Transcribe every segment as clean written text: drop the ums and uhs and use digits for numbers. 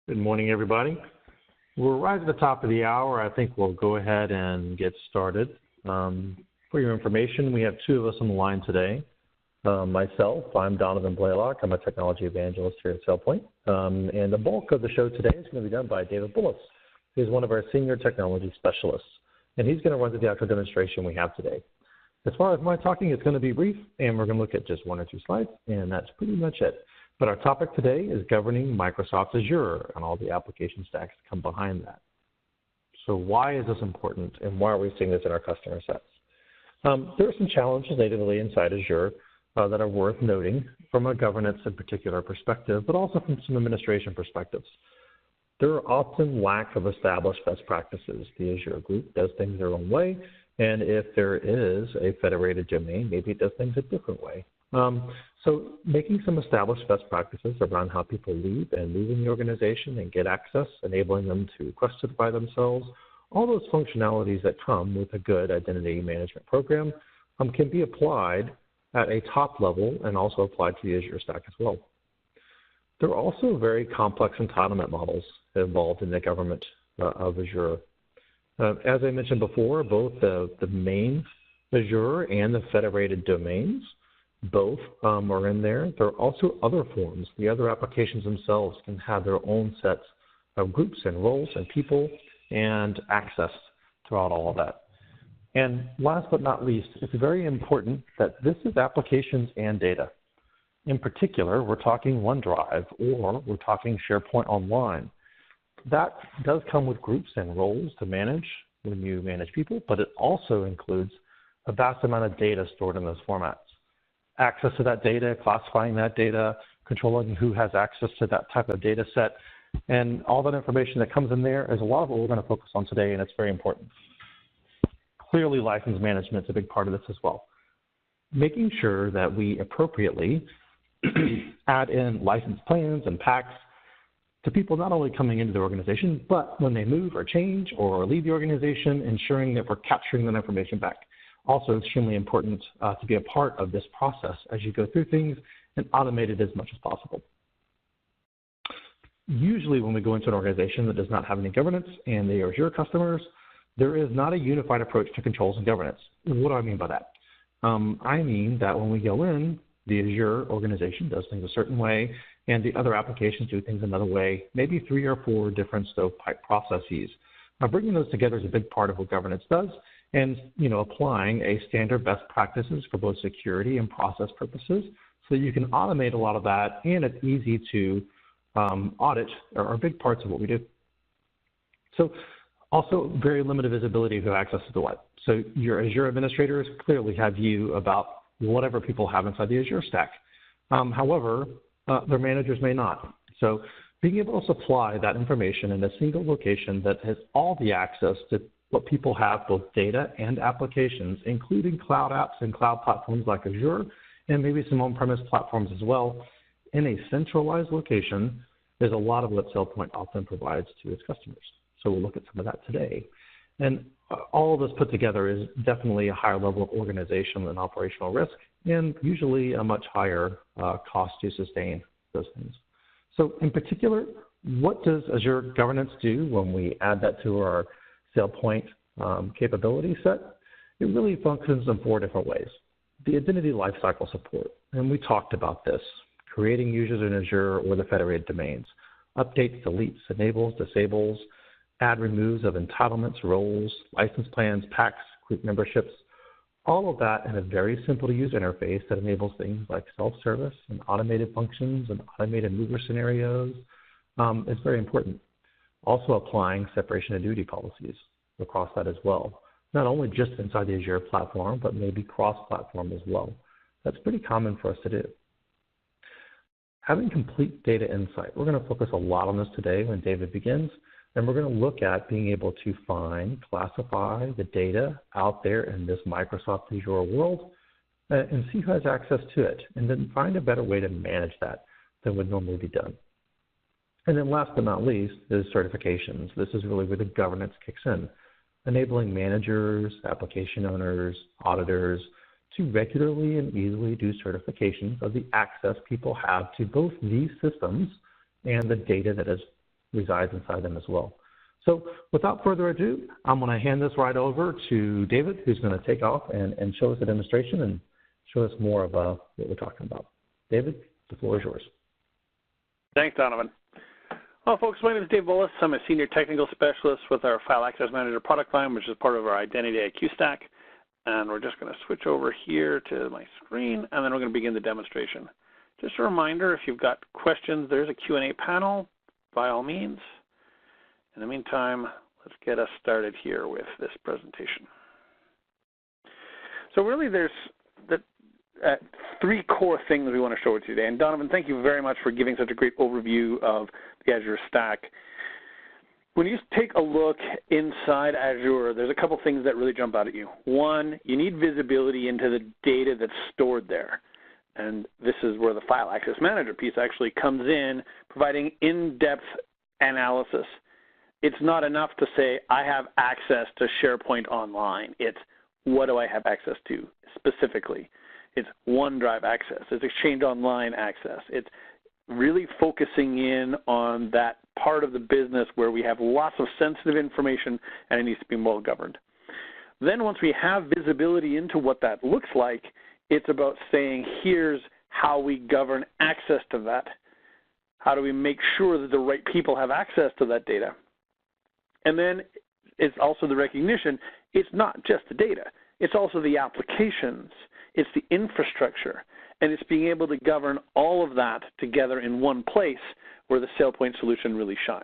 Good morning, everybody. We're right at the top of the hour. I think we'll go ahead and get started. For your information, we have two of us on the line today. Myself, I'm Donovan Blaylock. I'm a technology evangelist here at SailPoint. And the bulk of the show today is going to be done by David Bullis, who's one of our senior technology specialists. And he's going to run through the actual demonstration we have today. As far as my talking, it's going to be brief, and we're going to look at just one or two slides, and that's pretty much it. But our topic today is governing Microsoft Azure and all the application stacks that come behind that. So why is this important, and why are we seeing this in our customer sets? There are some challenges natively inside Azure that are worth noting from a governance in particular perspective, but also from some administration perspectives. There are often lack of established best practices. The Azure group does things their own way, and if there is a federated domain, maybe it does things a different way. So making some established best practices around how people lead and move in the organization and get access, enabling them to questify themselves, all those functionalities that come with a good identity management program can be applied at a top level and also applied to the Azure stack as well. There are also very complex entitlement models involved in the government of Azure. As I mentioned before, both the main Azure and the federated domains, both are in there. There are also other forms. The other applications themselves can have their own sets of groups and roles and people and access throughout all of that. And last but not least, it's very important that this is applications and data. In particular, we're talking OneDrive or we're talking SharePoint Online. That does come with groups and roles to manage when you manage people, but it also includes a vast amount of data stored in those formats. Access to that data, classifying that data, controlling who has access to that type of data set, and all that information that comes in there is a lot of what we're going to focus on today, and it's very important. Clearly, license management is a big part of this as well. Making sure that we appropriately add in license plans and packs to people not only coming into the organization, but when they move or change or leave the organization, ensuring that we're capturing that information back. Also extremely important to be a part of this process as you go through things and automate it as much as possible. Usually when we go into an organization that does not have any governance and they are Azure customers, there is not a unified approach to controls and governance. What do I mean by that? I mean that when we go in, the Azure organization does things a certain way and the other applications do things another way, maybe 3 or 4 different stovepipe processes. Now, bringing those together is a big part of what governance does, and applying a standard best practices for both security and process purposes, so you can automate a lot of that, and it's easy to audit are big parts of what we do. So also very limited visibility of who accesses the what. So your Azure administrators clearly have view about whatever people have inside the Azure stack. However, their managers may not. So being able to supply that information in a single location that has all the access to what people have, both data and applications, including cloud apps and cloud platforms like Azure, and maybe some on-premise platforms as well, in a centralized location, is a lot of what SailPoint often provides to its customers. So we'll look at some of that today. And all of this put together is definitely a higher level of organizational and operational risk, and usually a much higher cost to sustain those things. So in particular, what does Azure governance do when we add that to our SailPoint capability set? It really functions in 4 different ways. The identity lifecycle support, and we talked about this, creating users in Azure or the federated domains, updates, deletes, enables, disables, add, removes of entitlements, roles, license plans, packs, group memberships, all of that in a very simple to use interface that enables things like self-service and automated functions and automated mover scenarios. It's very important. Also applying separation of duty policies across that as well, not only just inside the Azure platform, but maybe cross-platform as well. That's pretty common for us to do. Having complete data insight. We're going to focus a lot on this today when David begins, and we're going to look at being able to find, classify the data out there in this Microsoft Azure world and see who has access to it, and then find a better way to manage that than would normally be done. And then last but not least is certifications. This is really where the governance kicks in, enabling managers, application owners, auditors to regularly and easily do certifications of the access people have to both these systems and the data that is resides inside them as well. So without further ado, I'm going to hand this right over to David, who's going to take off and show us a demonstration and show us more of what we're talking about. David, the floor is yours. Thanks, Donovan. Well, folks, my name is Dave Bullis. I'm a Senior Technical Specialist with our File Access Manager product line, which is part of our IdentityIQ stack. And we're just going to switch over here to my screen, and then we're going to begin the demonstration. Just a reminder, if you've got questions, there's a Q&A panel, by all means. In the meantime, let's get us started here with this presentation. So really there's three core things we want to show you today. And Donovan, thank you very much for giving such a great overview of the Azure stack. When you take a look inside Azure, there's a couple things that really jump out at you. One, you need visibility into the data that's stored there. And this is where the File Access Manager piece actually comes in, providing in-depth analysis. It's not enough to say, I have access to SharePoint Online. It's, what do I have access to specifically? It's OneDrive access. It's Exchange Online access. It's really focusing in on that part of the business where we have lots of sensitive information and it needs to be well governed. Then once we have visibility into what that looks like, it's about saying, here's how we govern access to that. How do we make sure that the right people have access to that data? And then it's also the recognition, it's not just the data. It's also the applications. It's the infrastructure. And it's being able to govern all of that together in one place where the SailPoint solution really shines.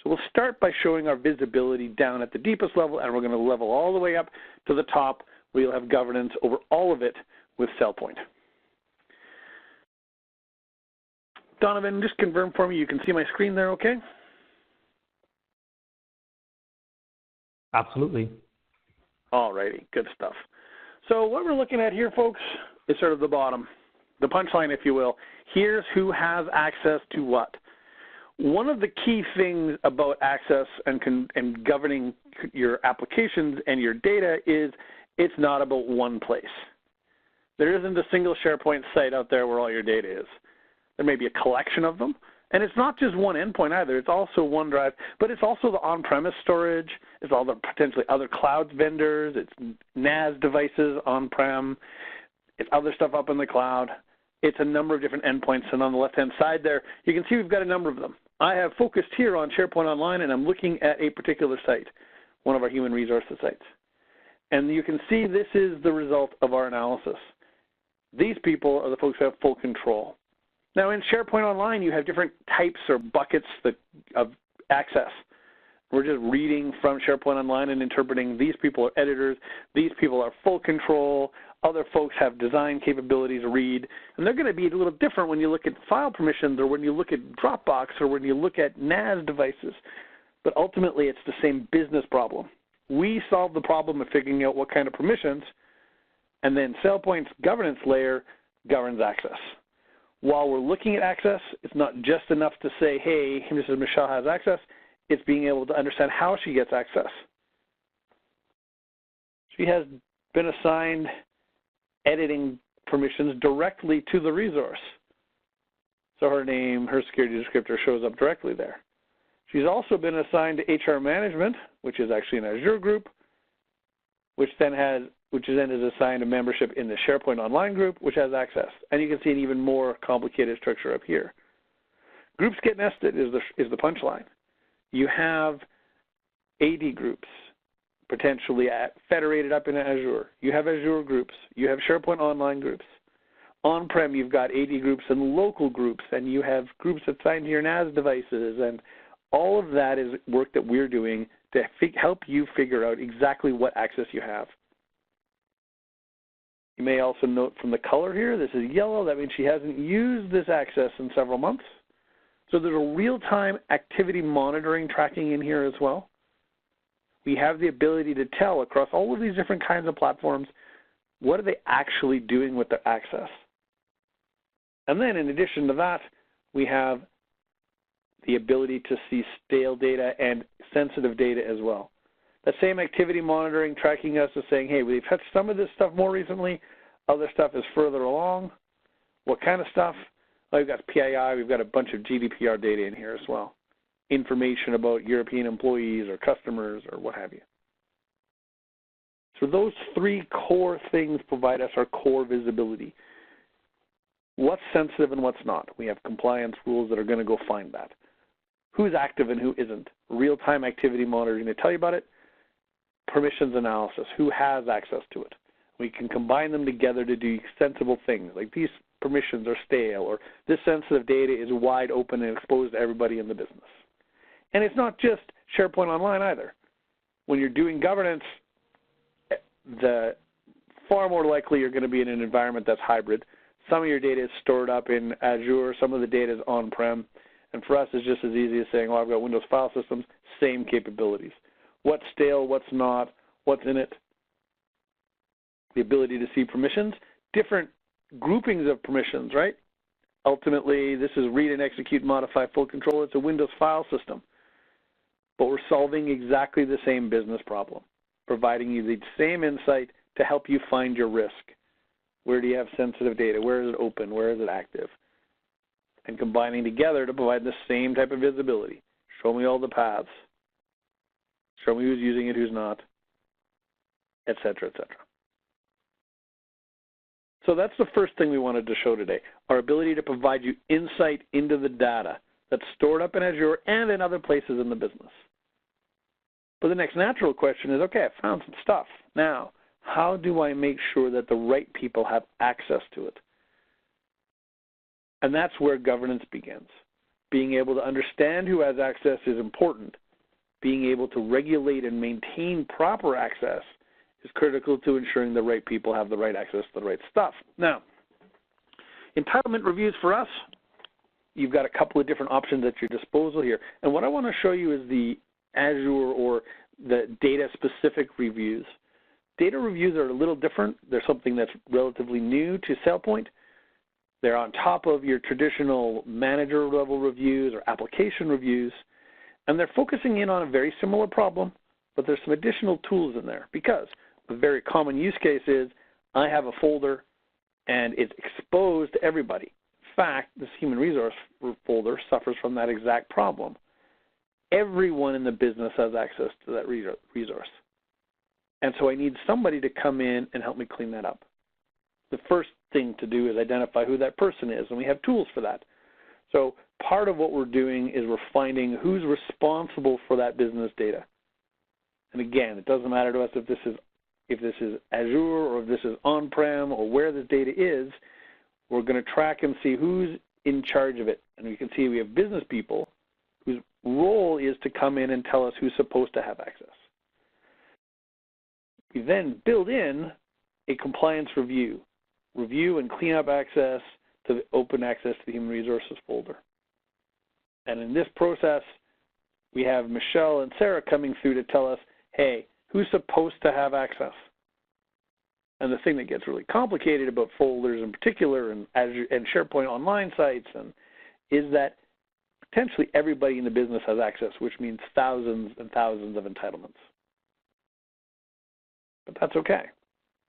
So we'll start by showing our visibility down at the deepest level, and we're going to level all the way up to the top where you'll have governance over all of it with SailPoint. Donovan, just confirm for me you can see my screen there okay? Absolutely. All righty, good stuff. So what we're looking at here, folks, is sort of the bottom, the punchline, if you will. Here's who has access to what. One of the key things about access and governing your applications and your data is it's not about one place. There isn't a single SharePoint site out there where all your data is. There may be a collection of them. And it's not just one endpoint either. It's also OneDrive, but it's also the on-premise storage. It's all the potentially other cloud vendors. It's NAS devices on-prem. It's other stuff up in the cloud. It's a number of different endpoints. And on the left-hand side there, you can see we've got a number of them. I have focused here on SharePoint Online, and I'm looking at a particular site, one of our human resources sites. And you can see this is the result of our analysis. These people are the folks who have full control. Now, in SharePoint Online, you have different types or buckets of access. We're just reading from SharePoint Online and interpreting these people are editors, these people are full control, other folks have design capabilities to read, and they're going to be a little different when you look at file permissions or when you look at Dropbox or when you look at NAS devices. But ultimately, it's the same business problem. We solve the problem of figuring out what kind of permissions, and then SailPoint's governance layer governs access. While we're looking at access, it's not just enough to say, hey, Mrs. Michelle has access. It's being able to understand how she gets access. She has been assigned editing permissions directly to the resource. So her name, her security descriptor shows up directly there. She's also been assigned to HR management, which is actually an Azure group, which then is assigned a membership in the SharePoint Online group, which has access. And you can see an even more complicated structure up here. Groups get nested is the punchline. You have AD groups, potentially federated up in Azure. You have Azure groups. You have SharePoint Online groups. On-prem, you've got AD groups and local groups, and you have groups assigned to your NAS devices, and all of that is work that we're doing to help you figure out exactly what access you have. You may also note from the color here, this is yellow. That means she hasn't used this access in several months. So there's a real-time activity monitoring tracking in here as well. We have the ability to tell across all of these different kinds of platforms, what are they actually doing with their access? And then in addition to that, we have the ability to see stale data and sensitive data as well. That same activity monitoring tracking us is saying, hey, we've touched some of this stuff more recently, other stuff is further along. What kind of stuff? Well, we've got PII, we've got a bunch of GDPR data in here as well. information about European employees or customers or what have you. So those three core things provide us our core visibility. What's sensitive and what's not? We have compliance rules that are going to go find that. Who's active and who isn't? Real-time activity monitoring, they tell you about it. Permissions analysis, who has access to it? We can combine them together to do sensible things, like these permissions are stale, or this sensitive data is wide open and exposed to everybody in the business. And it's not just SharePoint Online either. When you're doing governance, far more likely you're going to be in an environment that's hybrid. Some of your data is stored up in Azure, some of the data is on-prem, and for us it's just as easy as saying, well, I've got Windows file systems, same capabilities. What's stale, what's not, what's in it, the ability to see permissions, different groupings of permissions, right? Ultimately, this is read and execute, modify, full control. It's a Windows file system, but we're solving exactly the same business problem, providing you the same insight to help you find your risk. Where do you have sensitive data? Where is it open? Where is it active? And combining together to provide the same type of visibility. Show me all the paths. Show me who's using it, who's not, et cetera, et cetera. So that's the first thing we wanted to show today, our ability to provide you insight into the data that's stored up in Azure and in other places in the business. But the next natural question is, okay, I found some stuff. Now, how do I make sure that the right people have access to it? And that's where governance begins. Being able to understand who has access is important. Being able to regulate and maintain proper access is critical to ensuring the right people have the right access to the right stuff. Now, entitlement reviews for us, you've got a couple of different options at your disposal here. And what I want to show you is the Azure or the data-specific reviews. Data reviews are a little different. They're something that's relatively new to SailPoint. They're on top of your traditional manager-level reviews or application reviews, and they're focusing in on a very similar problem, but there's some additional tools in there because a very common use case is I have a folder and it's exposed to everybody. In fact, this human resource folder suffers from that exact problem. Everyone in the business has access to that resource. And so I need somebody to come in and help me clean that up. The first thing to do is identify who that person is, and we have tools for that. So part of what we're doing is we're finding who's responsible for that business data. And again, it doesn't matter to us if this is Azure or if this is on-prem or where the data is. We're going to track and see who's in charge of it. And we can see we have business people whose role is to come in and tell us who's supposed to have access. We then build in a compliance review and clean up access to the open access to the human resources folder. And in this process, we have Michelle and Sarah coming through to tell us, hey, who's supposed to have access? And the thing that gets really complicated about folders in particular and Azure and SharePoint Online sites is that potentially everybody in the business has access, which means thousands and thousands of entitlements. But that's okay.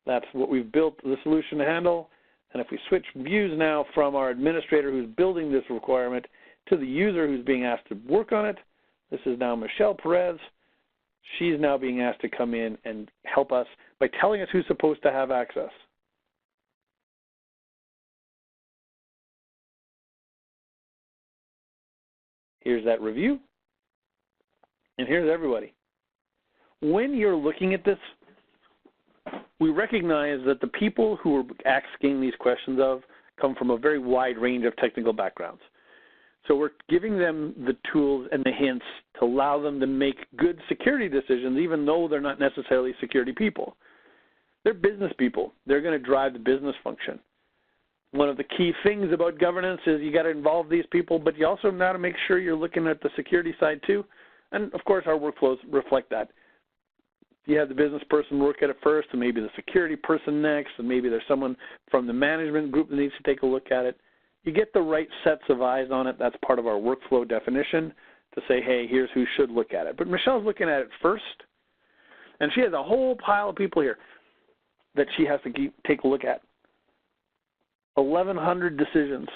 That's what we've built the solution to handle. And if we switch views now from our administrator who's building this requirement to the user who's being asked to work on it, this is now Michelle Perez. She's now being asked to come in and help us by telling us who's supposed to have access. Here's that review, and here's everybody. When you're looking at this, we recognize that the people who are asking these questions come from a very wide range of technical backgrounds. So we're giving them the tools and the hints to allow them to make good security decisions, even though they're not necessarily security people. They're business people. They're going to drive the business function. One of the key things about governance is you got to involve these people, but you also got to make sure you're looking at the security side too. And of course, our workflows reflect that. You have the business person work at it first, and maybe the security person next, and maybe there's someone from the management group that needs to take a look at it. You get the right sets of eyes on it. That's part of our workflow definition to say, hey, here's who should look at it. But Michelle's looking at it first, and she has a whole pile of people here that she has to take a look at. 1,100 decisions.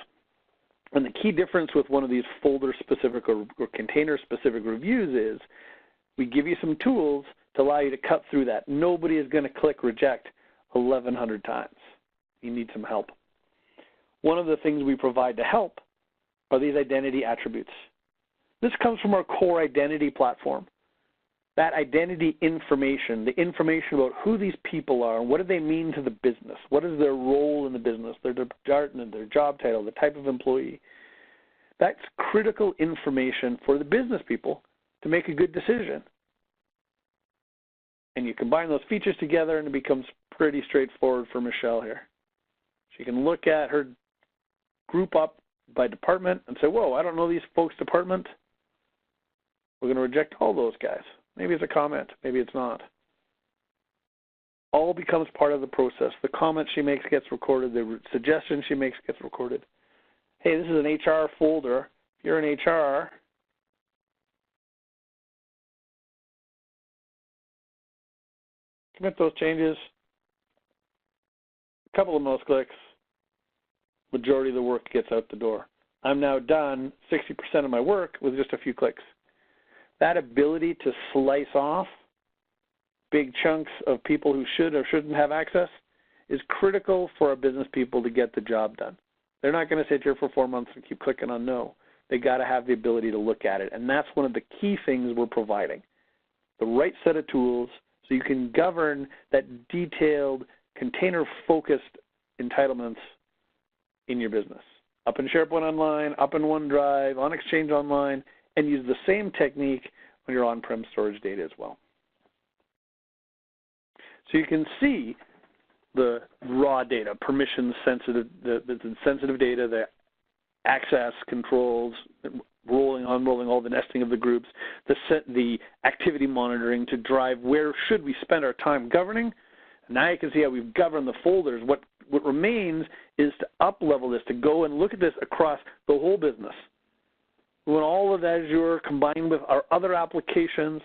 And the key difference with one of these folder-specific or container-specific reviews is we give you some tools to allow you to cut through that. Nobody is going to click reject 1,100 times. You need some help. One of the things we provide to help are these identity attributes. This comes from our core identity platform. That identity information, the information about who these people are, what do they mean to the business, what is their role in the business, their department, their job title, the type of employee. That's critical information for the business people to make a good decision. And you combine those features together and it becomes pretty straightforward for Michelle here. She can look at her group up by department and say, whoa, I don't know these folks' department. We're going to reject all those guys. Maybe it's a comment, maybe it's not. All becomes part of the process. The comment she makes gets recorded, the suggestion she makes gets recorded. Hey, this is an HR folder. If you're in HR, commit those changes, a couple of mouse clicks, majority of the work gets out the door. I'm now done 60% of my work with just a few clicks. That ability to slice off big chunks of people who should or shouldn't have access is critical for our business people to get the job done. They're not going to sit here for 4 months and keep clicking on no. They got to have the ability to look at it, and that's one of the key things we're providing. The right set of tools so you can govern that detailed, container-focused entitlements in your business. Up in SharePoint Online, up in OneDrive, on Exchange Online, and use the same technique on your on-prem storage data as well. So you can see the raw data, permission-sensitive, the sensitive data, the access controls, rolling, unrolling, all the nesting of the groups, the activity monitoring to drive where should we spend our time governing. Now you can see how we've governed the folders. What remains is to up-level this, to go and look at this across the whole business. We want all of Azure combined with our other applications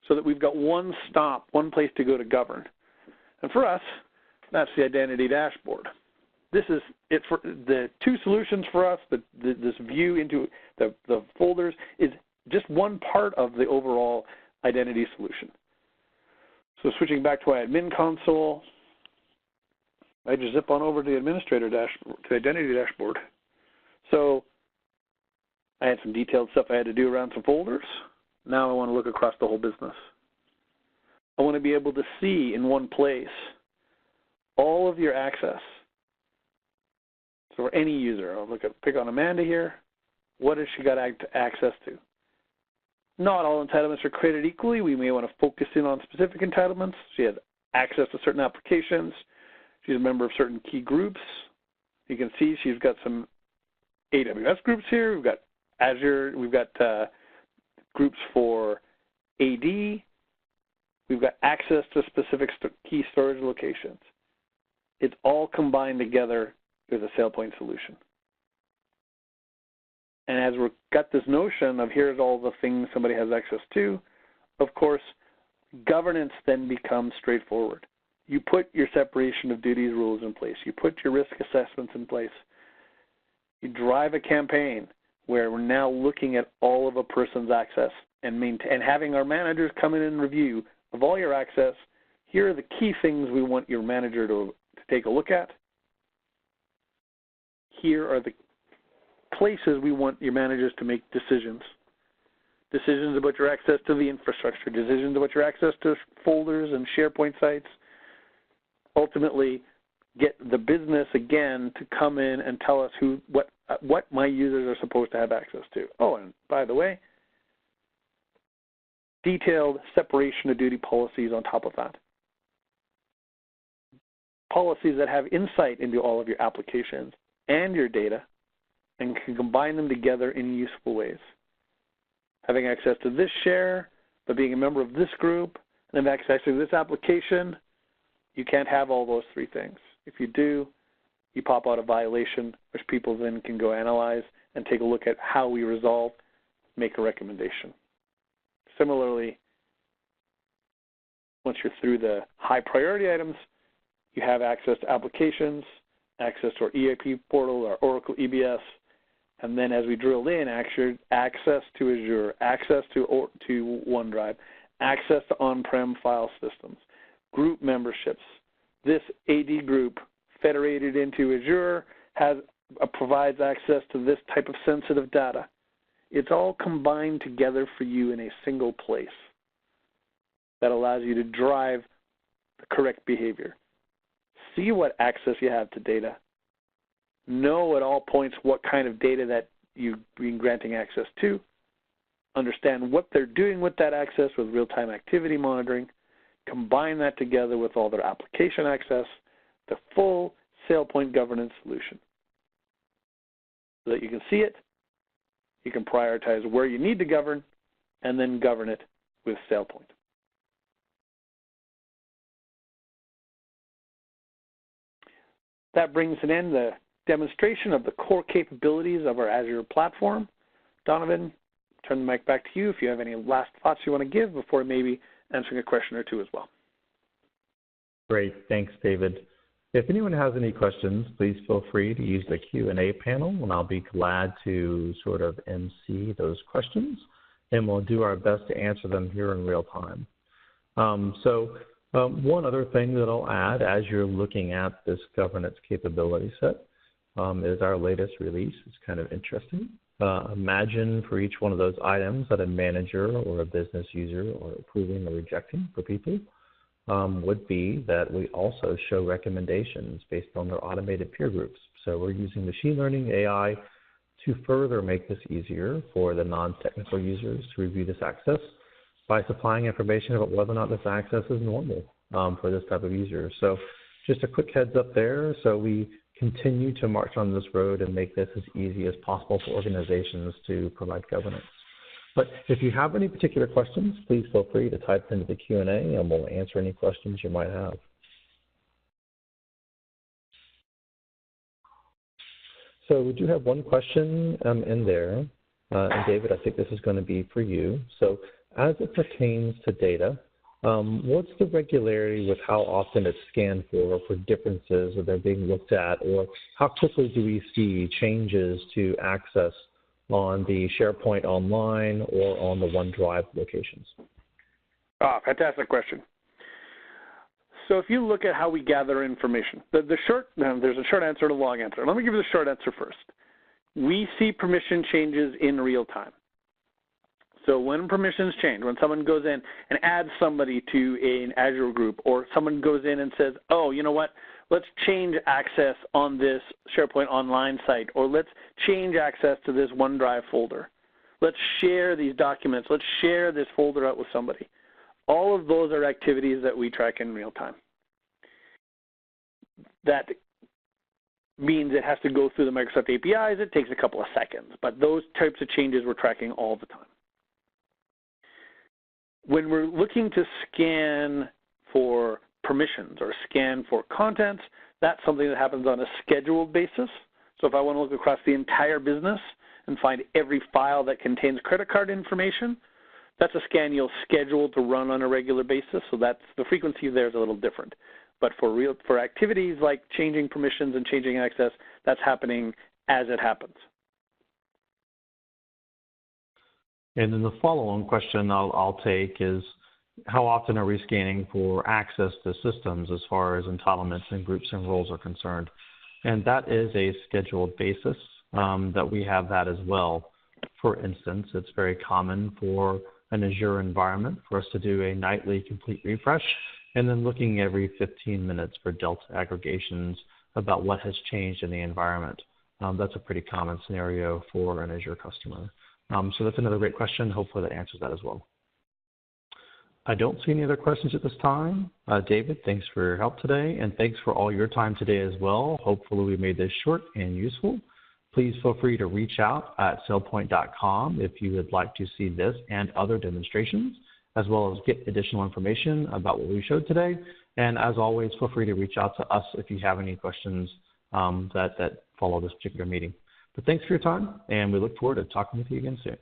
so that we've got one stop, one place to go to govern. And for us, that's the identity dashboard. This is it for the two solutions for us. This view into the folders is just one part of the overall identity solution. So switching back to our admin console, I just zip on over to the administrator dashboard, to the identity dashboard. So I had some detailed stuff I had to do around some folders. Now I want to look across the whole business. I want to be able to see in one place all of your access. So for any user, I'll pick on Amanda here. What has she got access to? Not all entitlements are created equally. We may want to focus in on specific entitlements. She has access to certain applications. She's a member of certain key groups. You can see she's got some AWS groups here. We've got Azure. We've got groups for AD. We've got access to specific key storage locations. It's all combined together with a SailPoint solution. And as we've got this notion of here's all the things somebody has access to, of course, governance then becomes straightforward. You put your separation of duties rules in place. You put your risk assessments in place. You drive a campaign where we're now looking at all of a person's access and having our managers come in and review of all your access. Here are the key things we want your manager to take a look at. Here are the places we want your managers to make decisions. Decisions about your access to the infrastructure, decisions about your access to folders and SharePoint sites. Ultimately, get the business, again, to come in and tell us what my users are supposed to have access to. Oh, and by the way, detailed separation of duty policies on top of that. Policies that have insight into all of your applications and your data and can combine them together in useful ways. Having access to this share, but being a member of this group, and have access to this application, you can't have all those three things. If you do, you pop out a violation, which people then can go analyze and take a look at how we resolve, make a recommendation. Similarly, once you're through the high priority items, you have access to applications, access to our EAP portal, our Oracle EBS, And then as we drilled in, access to Azure, access to OneDrive, access to on-prem file systems, group memberships. This AD group federated into Azure provides access to this type of sensitive data. It's all combined together for you in a single place that allows you to drive the correct behavior. See what access you have to data. Know at all points what kind of data that you've been granting access to. Understand what they're doing with that access with real-time activity monitoring. Combine that together with all their application access, the full SailPoint governance solution. So that you can see it, you can prioritize where you need to govern, and then govern it with SailPoint. That brings an end the demonstration of the core capabilities of our Azure platform. Donovan, turn the mic back to you if you have any last thoughts you want to give before maybe answering a question or two as well. Great, thanks, David. If anyone has any questions, please feel free to use the Q&A panel, and I'll be glad to sort of MC those questions, and we'll do our best to answer them here in real time. One other thing that I'll add as you're looking at this governance capability set is our latest release. It's kind of interesting. Imagine for each one of those items that a manager or a business user are approving or rejecting for people would be that we also show recommendations based on their automated peer groups. So we're using machine learning AI to further make this easier for the non-technical users to review this access by supplying information about whether or not this access is normal for this type of user. So just a quick heads up there. So we continue to march on this road and make this as easy as possible for organizations to provide governance. But if you have any particular questions, please feel free to type into the Q&A and we'll answer any questions you might have. So we do have one question in there. And David, I think this is going to be for you. So as it pertains to data, what's the regularity with how often it's scanned for differences that they're being looked at, or how quickly do we see changes to access on the SharePoint Online or on the OneDrive locations? Fantastic question. So if you look at how we gather information, there's a short answer and a long answer. Let me give you the short answer first. We see permission changes in real time. So when permissions change, when someone goes in and adds somebody to an Azure group, or someone goes in and says, oh, you know what, let's change access on this SharePoint Online site, or let's change access to this OneDrive folder. Let's share these documents. Let's share this folder out with somebody. All of those are activities that we track in real time. That means it has to go through the Microsoft APIs. It takes a couple of seconds, but those types of changes we're tracking all the time. When we're looking to scan for permissions or scan for content, that's something that happens on a scheduled basis. So if I want to look across the entire business and find every file that contains credit card information, that's a scan you'll schedule to run on a regular basis. So that's the frequency there is a little different. But for activities like changing permissions and changing access, that's happening as it happens. And then the follow-on question I'll take is, how often are we scanning for access to systems as far as entitlements and groups and roles are concerned? And that is a scheduled basis that we have that as well. For instance, it's very common for an Azure environment for us to do a nightly complete refresh and then looking every 15 minutes for delta aggregations about what has changed in the environment. That's a pretty common scenario for an Azure customer. So that's another great question. Hopefully that answers that as well. I don't see any other questions at this time. David, thanks for your help today, and thanks for all your time today as well. Hopefully we made this short and useful. Please feel free to reach out at sailpoint.com if you would like to see this and other demonstrations, as well as get additional information about what we showed today. And as always, feel free to reach out to us if you have any questions that follow this particular meeting. But thanks for your time, and we look forward to talking with you again soon.